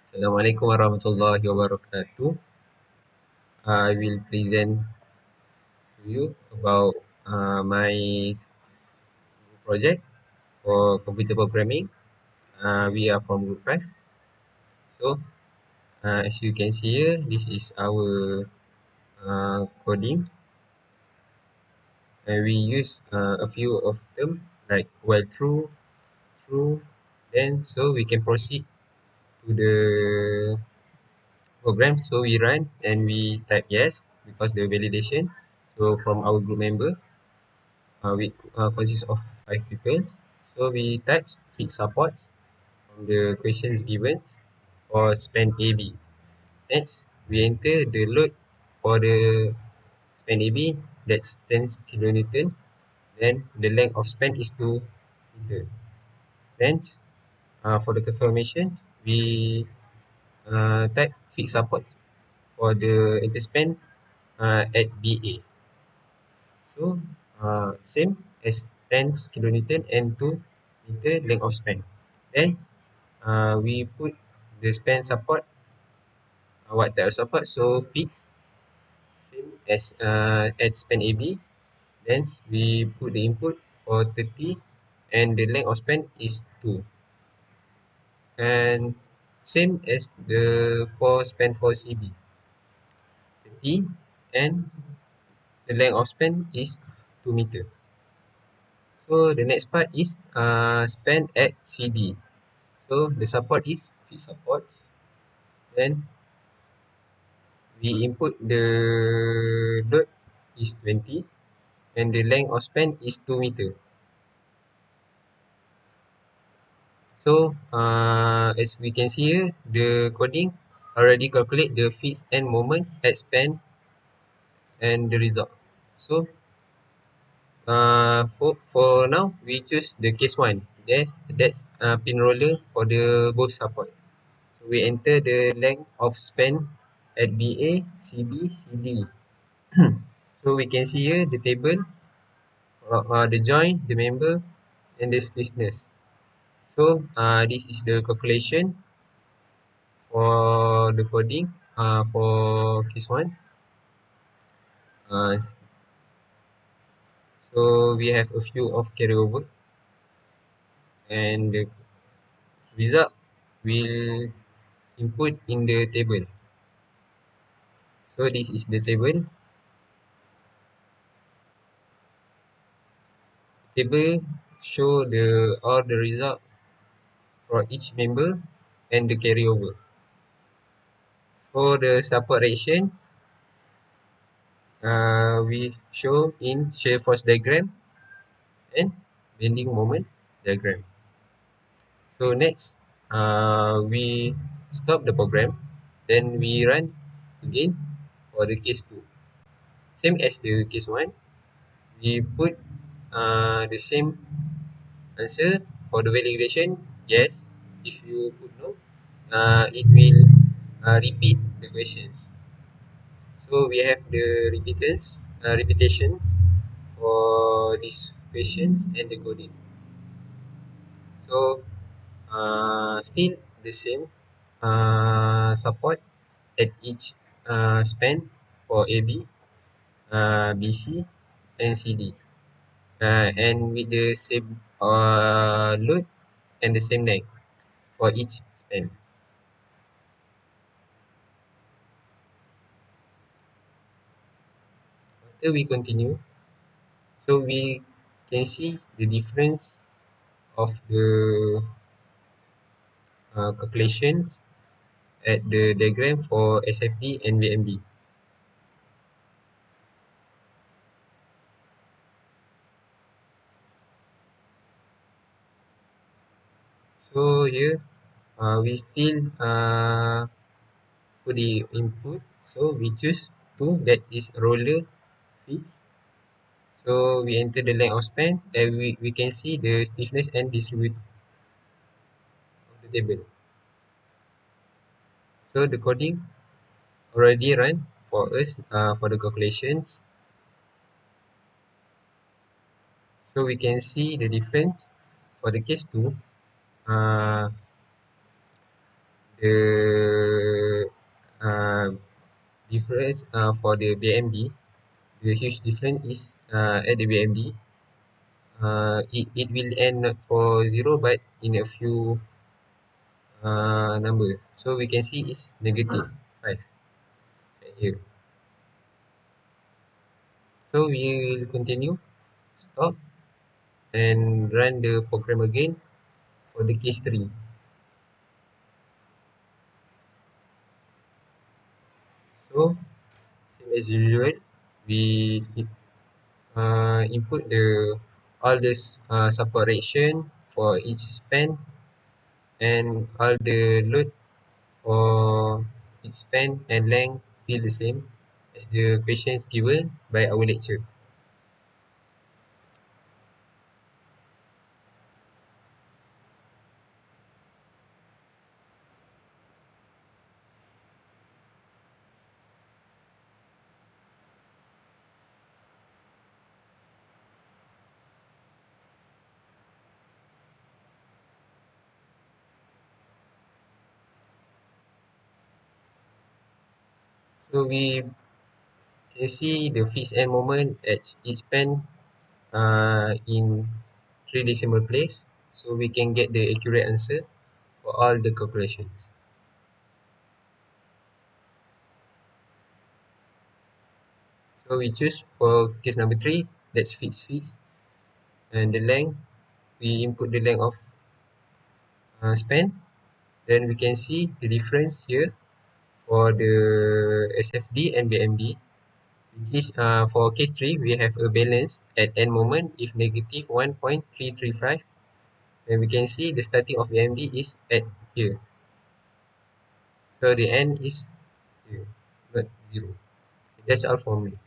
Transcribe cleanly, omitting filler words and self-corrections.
Assalamualaikum warahmatullahi wabarakatuh. I will present to you about my project for computer programming. We are from Group 5. So, as you can see here, this is our coding. And we use a few of them like while true, then so we can proceed to the program. So we run and we type yes because the validation. So from our group member, we consists of 5 people. So we type feed supports from the questions given or span AB. Next, we enter the load for the span AB, that's 10 kilonewton. Then the length of span is 2 meter. Then for the confirmation, we type feed support for the interspan at BA. So same as 10 kilonewton and 2 meter length of span. Then we put the span support, what type of support? So fixed, same as at span AB. Then we put the input for 30 and the length of span is 2. And same as the for span for CB, 30 and the length of span is 2 meter. So the next part is span at CD. So the support is feed supports. Then we input the load is 20 and the length of span is 2 meter. So as we can see here, the coding already calculate the feeds and moment at span and the result. So for now we choose the case one. That's pin roller for the both support. So we enter the length of span at BA, CB, CD. So we can see here the table, the joint, the member, and the stiffness. So this is the calculation for the coding for case one. Uh, so we have a few of carryover, and the result will input in the table. So this is the table. Table show the all the result for each member and the carryover. For the support reaction, we show in shear force diagram and bending moment diagram. So next, we stop the program, then we run again for the case 2. Same as the case 1, we put the same answer for the validation, yes. If you put no, it will repeat the questions. So we have the repetitions for these questions and the coding. So still the same support at each span for AB, BC, and CD, and with the same load and the same length for each span. After we continue, so we can see the difference of the calculations at the diagram for SFD and VMD. So here we still put the input. So we choose 2, that is roller fix. So we enter the length of span and we can see the stiffness and distribute of the table. So the coding already run for us for the calculations. So we can see the difference for the case 2. the uh, difference for the BMD, the huge difference is at the BMD, it will end not for zero but in a few number. So we can see it's negative 5 right here. So we will continue, stop, and run the program again for the case 3. So same as usual, we input the all this support reaction for each span and all the load for each span and length still the same as the questions given by our lecture. So we can see the fixed end moment at each span in 3 decimal place, so we can get the accurate answer for all the calculations. So we choose for case number 3, that's fixed, and the length, we input the length of span. Then we can see the difference here for the SFD and BMD, which is for case 3, we have a balance at end moment if negative 1.335. And we can see the starting of BMD is at here. So the end is here, not 0. That's all for me.